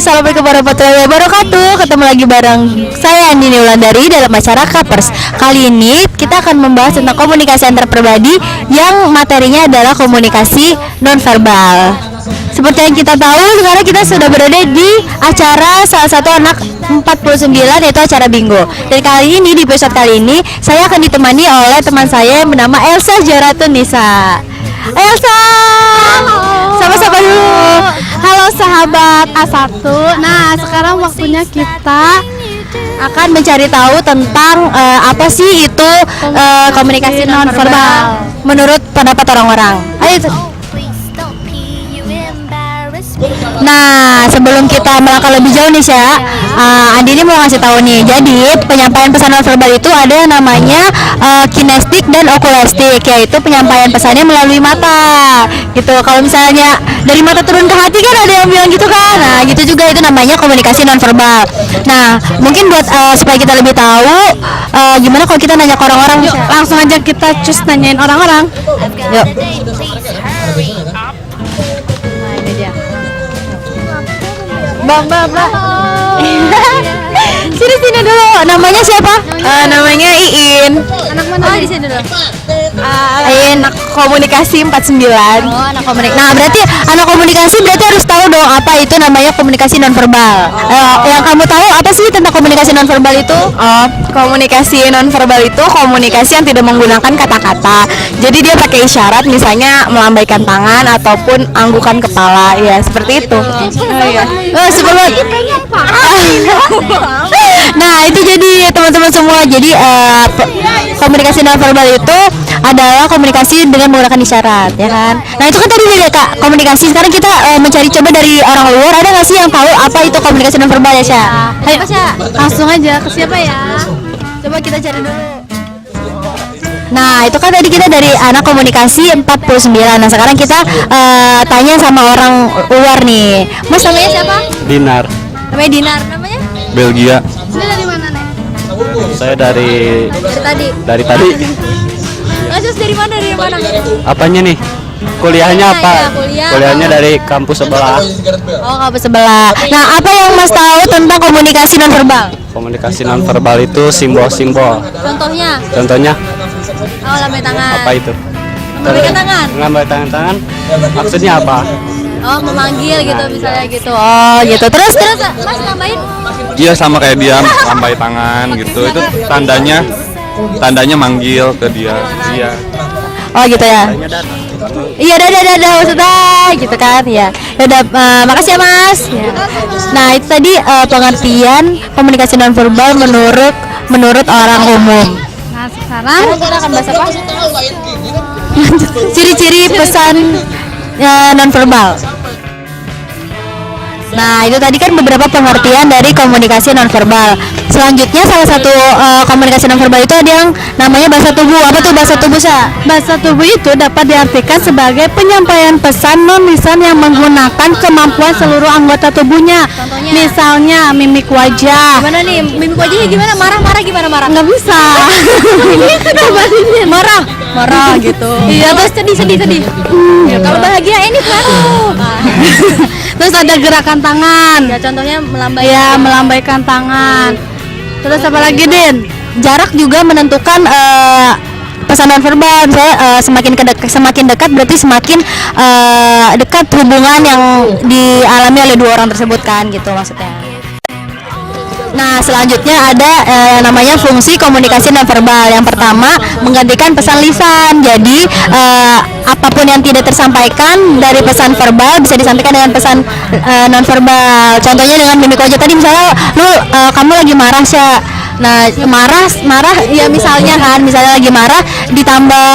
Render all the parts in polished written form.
Assalamualaikum warahmatullahi wabarakatuh. Ketemu lagi bareng saya Andini Wulandari dalam acara Kapers. Kali ini kita akan membahas tentang komunikasi antar pribadi yang materinya adalah komunikasi nonverbal. Seperti yang kita tahu, sekarang kita sudah berada di acara salah satu anak 49, yaitu acara bingo. Dan kali ini, di episode kali ini, saya akan ditemani oleh teman saya yang bernama Elsa Jaratun Nisa. Elsa, sama-sama dulu. Halo sahabat A1. Nah, sekarang waktunya kita Akan mencari tahu tentang apa sih itu komunikasi nonverbal menurut pendapat orang-orang. Ayo. Nah, sebelum kita melangkah lebih jauh nih Sya, Andi ini mau ngasih tahu nih. Jadi penyampaian pesan nonverbal itu ada yang namanya kinestik dan okulestik, yaitu penyampaian pesannya melalui mata. Gitu. Kalau misalnya dari mata turun ke hati kan ada yang bilang gitu kan. Nah, gitu juga itu namanya komunikasi nonverbal. Nah, mungkin buat supaya kita lebih tahu gimana kalau kita nanya ke orang-orang. Yuk, langsung aja kita cus nanyain orang-orang. Yuk. Mbak. Sini dulu. Namanya siapa? Namanya Iin. Anak mana? Di sini dulu. Iin anak komunikasi 49. Oh, anak komunikasi. Nah, berarti anak komunikasi berarti harus tahu dong apa itu namanya komunikasi nonverbal. Yang kamu tahu apa sih tentang komunikasi nonverbal itu? Oh, komunikasi nonverbal itu komunikasi yang tidak menggunakan kata-kata. Jadi dia pakai isyarat, misalnya melambaikan tangan ataupun anggukan kepala, ya seperti itu. Sebelum Nah, itu jadi teman-teman semua. Jadi komunikasi nonverbal itu adalah komunikasi dengan menggunakan isyarat, ya kan? Nah, itu kan tadi ya Kak, komunikasi. Sekarang kita mencari coba dari orang luar. Ada nggak sih yang tahu apa itu komunikasi nonverbal ya, Sya? Ayo, Sya. Langsung aja ke siapa ya? Coba kita cari dulu. Nah, itu kan tadi kita dari anak komunikasi 49. Nah, sekarang kita tanya sama orang luar nih. Mas, namanya siapa? Dinar, Namanya Dinar. Namanya? Belgia. Ini dari mana nih? Saya dari Dari tadi. tadi. Mas, dari mana? Dari mana? Apanya nih? Kuliahnya apa? Ya, kuliah. Kuliahnya dari kampus sebelah. Oh, kampus sebelah. Nah, apa yang Mas tahu tentang komunikasi nonverbal? Komunikasi nonverbal itu simbol-simbol. Contohnya? Contohnya Oh, lambaikan tangan. apa itu? Lambaikan tangan. Lambaikan tangan. Maksudnya apa? Oh, memanggil gitu misalnya gitu. Oh, gitu. Terus Mas nambahin? Iya, sama kayak dia, lambai tangan gitu. Itu tandanya manggil ke dia. Iya. Oh, gitu ya. Iya, dadah maksudnya gitu kan ya. Udah, makasih ya Mas. Ya. Nah, itu tadi pengertian komunikasi nonverbal menurut orang umum. Nah, sekarang Kita akan bahas apa? Ciri-ciri pesan nonverbal. Nah, itu tadi kan beberapa pengertian dari komunikasi nonverbal. Selanjutnya salah satu komunikasi nonverbal itu ada yang namanya bahasa tubuh. Apa tuh bahasa tubuh, Sa? bahasa tubuh itu dapat diartikan sebagai penyampaian pesan non lisan yang menggunakan kemampuan seluruh anggota tubuhnya. Contohnya? Misalnya mimik wajah. Gimana nih? Mimik wajahnya gimana? Marah gimana marah? Nggak bisa. Marah gitu. Iya, terus sedih. Kalau bahagia ini baru. Terus ada gerakan tangan. Ya, contohnya melambaikan. Ya, melambaikan tangan. Terus apa lagi, Din? Jarak juga menentukan pesan nonverbal. Misalnya semakin dekat berarti semakin dekat hubungan yang dialami oleh dua orang tersebut kan, gitu maksudnya. Nah, selanjutnya ada namanya fungsi komunikasi nonverbal. Yang pertama, menggantikan pesan lisan. Jadi apapun yang tidak tersampaikan dari pesan verbal bisa disampaikan dengan pesan nonverbal. Contohnya dengan mimik wajah tadi, misalnya kamu lagi marah Sya. Nah, marah ya misalnya lagi marah ditambah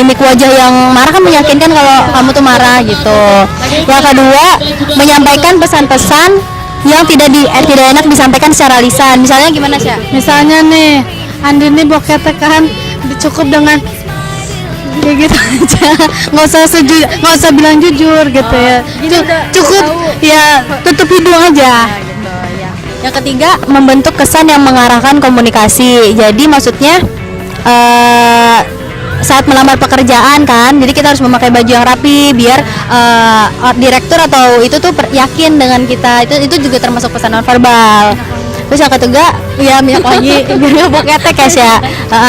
mimik wajah yang marah kan meyakinkan kalau kamu tuh marah gitu. Yang kedua, menyampaikan pesan-pesan yang tidak enak disampaikan secara lisan. Misalnya gimana sih? Misalnya nih, Andi nih bokeh tekan cukup dengan kayak gitu aja, nggak usah bilang jujur gitu ya. Cukup ya tutup hidung aja. Yang ketiga, membentuk kesan yang mengarahkan komunikasi. Jadi maksudnya saat melamar pekerjaan kan, jadi kita harus memakai baju yang rapi biar direktur atau itu tuh yakin dengan kita. Itu juga termasuk pesan nonverbal. Terus yang ketiga, ya minyak wangi, biar nggak bau ketek ya.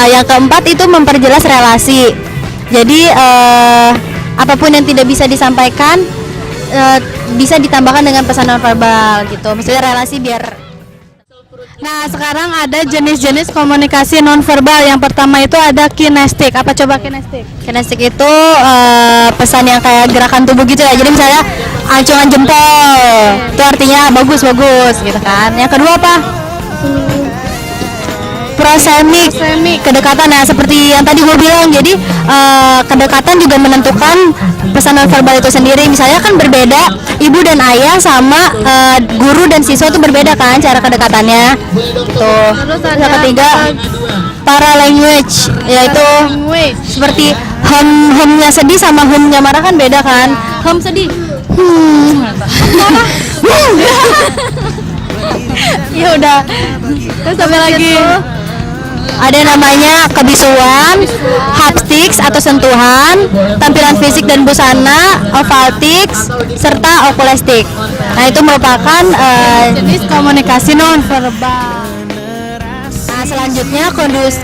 Yang keempat itu memperjelas relasi. Jadi apapun yang tidak bisa disampaikan bisa ditambahkan dengan pesan nonverbal gitu. Maksudnya relasi biar. Nah, sekarang ada jenis-jenis komunikasi nonverbal. Yang pertama itu ada kinestik. Apa coba kinestik? Kinestik itu pesan yang kayak gerakan tubuh gitu ya. Jadi misalnya acungan jempol, itu artinya bagus gitu kan. Yang kedua apa? Prosemik, kedekatan. Nah, seperti yang tadi gue bilang, jadi kedekatan juga menentukan pesan nonverbal itu sendiri. Misalnya kan berbeda, ibu dan ayah sama guru dan siswa itu berbeda kan cara kedekatannya. Tuh. Yang ketiga para language, yaitu seperti hum-humnya sedih sama humnya marah kan beda kan. Hum sedih, marah. Ya udah. Terus sampai lagi ada namanya kebisuan, haptics atau sentuhan, tampilan fisik dan busana, olfaktics, serta okulestik. Nah, itu merupakan jenis komunikasi nonverbal. Nah, selanjutnya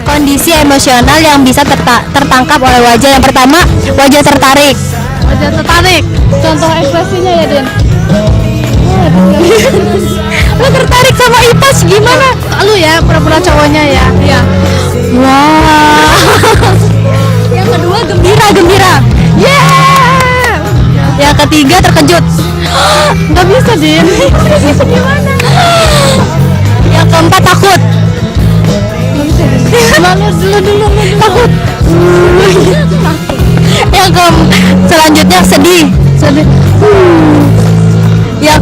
kondisi emosional yang bisa tertangkap oleh wajah. Yang pertama, wajah tertarik. Wajah tertarik. Contoh ekspresinya ya, Din. Lo tertarik sama Ipas gimana? Lu ya, pura-pura cowoknya ya. Iya. Wah. Yang kedua gembira. Yeah. Yang ketiga terkejut. Nggak bisa, Din. Gimana? Yang keempat takut. Lalu dulu Takut. Selanjutnya sedih. Yang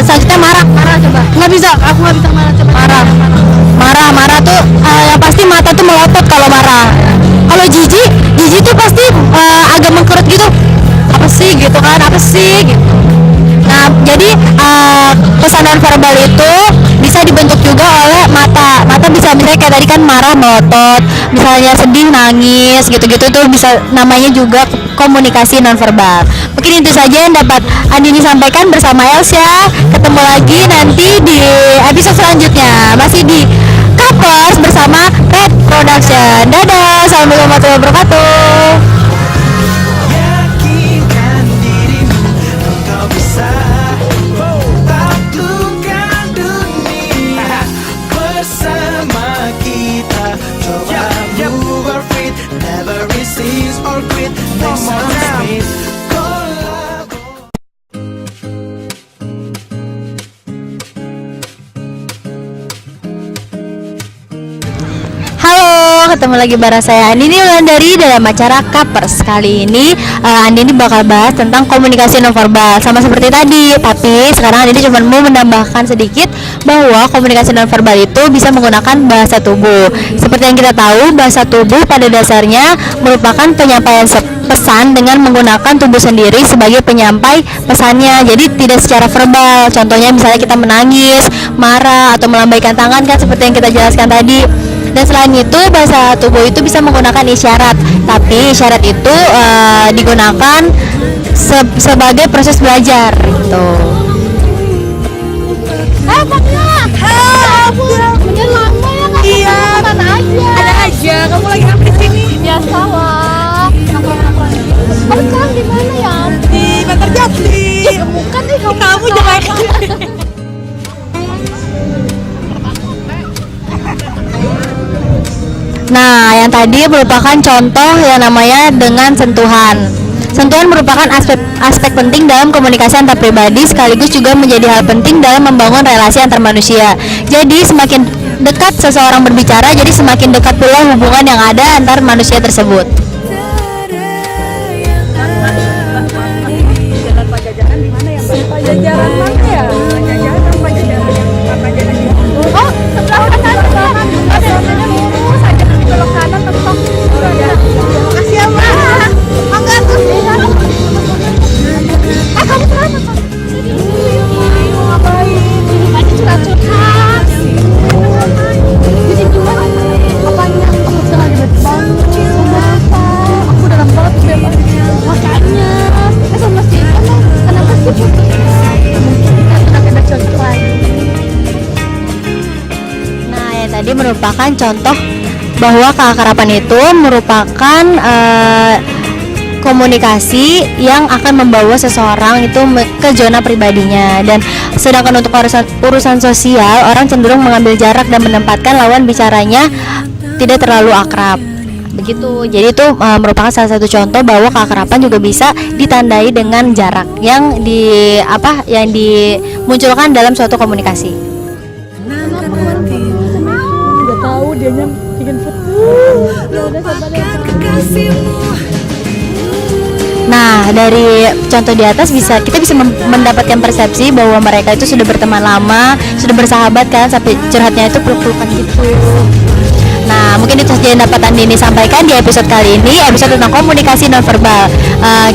selanjutnya marah coba. nggak bisa, aku nggak bisa marah. Coba Marah tuh yang pasti mata tuh melotot kalau marah. Kalau jijik tuh pasti agak mengkerut gitu. Apa sih gitu. Nah, jadi pesan nonverbal itu bisa dibentuk juga oleh mata bisa misalnya kayak tadi kan marah melotot, misalnya sedih nangis gitu-gitu tuh bisa namanya juga komunikasi nonverbal. Mungkin itu saja yang dapat Andini sampaikan bersama Elsa. Ketemu lagi nanti di episode selanjutnya masih di Kapers bersama Red Production. Dadah, assalamualaikum warahmatullahi wabarakatuh. Yakinkan dirimu, engkau bisa taklukkan dunia bersama kita. Coba move our feet, never resist or quit. Make some space. Halo, ketemu lagi bareng saya Andini Wulandari dalam acara Kapers. Kali ini Andini bakal bahas tentang komunikasi nonverbal sama seperti tadi. Tapi sekarang Andini cuma mau menambahkan sedikit bahwa komunikasi nonverbal itu bisa menggunakan bahasa tubuh. Seperti yang kita tahu, bahasa tubuh pada dasarnya merupakan penyampaian pesan dengan menggunakan tubuh sendiri sebagai penyampai pesannya. Jadi tidak secara verbal. Contohnya misalnya kita menangis, marah, atau melambaikan tangan kan seperti yang kita jelaskan tadi. Dan selain itu bahasa tubuh itu bisa menggunakan isyarat, tapi isyarat itu digunakan sebagai proses belajar gitu. Iya. Ada aja. Kamu lagi ngapain di sini? biasa lah. Kamu sekarang di mana ya? Di Bantar Jati. Bukan nih Kamu jangan. Nah, yang tadi merupakan contoh yang namanya dengan sentuhan. Sentuhan merupakan aspek penting dalam komunikasi antar pribadi, sekaligus juga menjadi hal penting dalam membangun relasi antar manusia. Jadi semakin dekat seseorang berbicara, jadi semakin dekat pula hubungan yang ada antar manusia tersebut. Jajaran mana ya? Jajaran Pajajaran. Oh, sebelah kanan. Ada lurus aja nanti belok kanan mentok. Makasih ya, Mbak. Mangga tuh. Kamu kenapa? Mau ngapain? Aja curhat-curhat. Jadi gimana? Apanya? Kamu lagi bangun. pribadi merupakan contoh bahwa keakraban itu merupakan komunikasi yang akan membawa seseorang itu ke zona pribadinya. Dan sedangkan untuk urusan sosial, orang cenderung mengambil jarak dan menempatkan lawan bicaranya tidak terlalu akrab. Begitu. Jadi itu merupakan salah satu contoh bahwa keakraban juga bisa ditandai dengan jarak yang dimunculkan dalam suatu komunikasi. Nah, dari contoh di atas kita bisa mendapatkan persepsi bahwa mereka itu sudah berteman lama, sudah bersahabat kan, sampai curhatnya itu peluk-pelukan gitu. Nah, mungkin itu saja yang dapat Andini sampaikan di episode kali ini, episode tentang komunikasi nonverbal.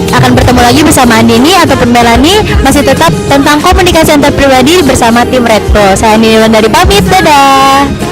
Akan bertemu lagi bersama Andini ataupun Melanie, masih tetap tentang komunikasi antar pribadi bersama tim Red Bull. Saya Andini dari pamit, dadah.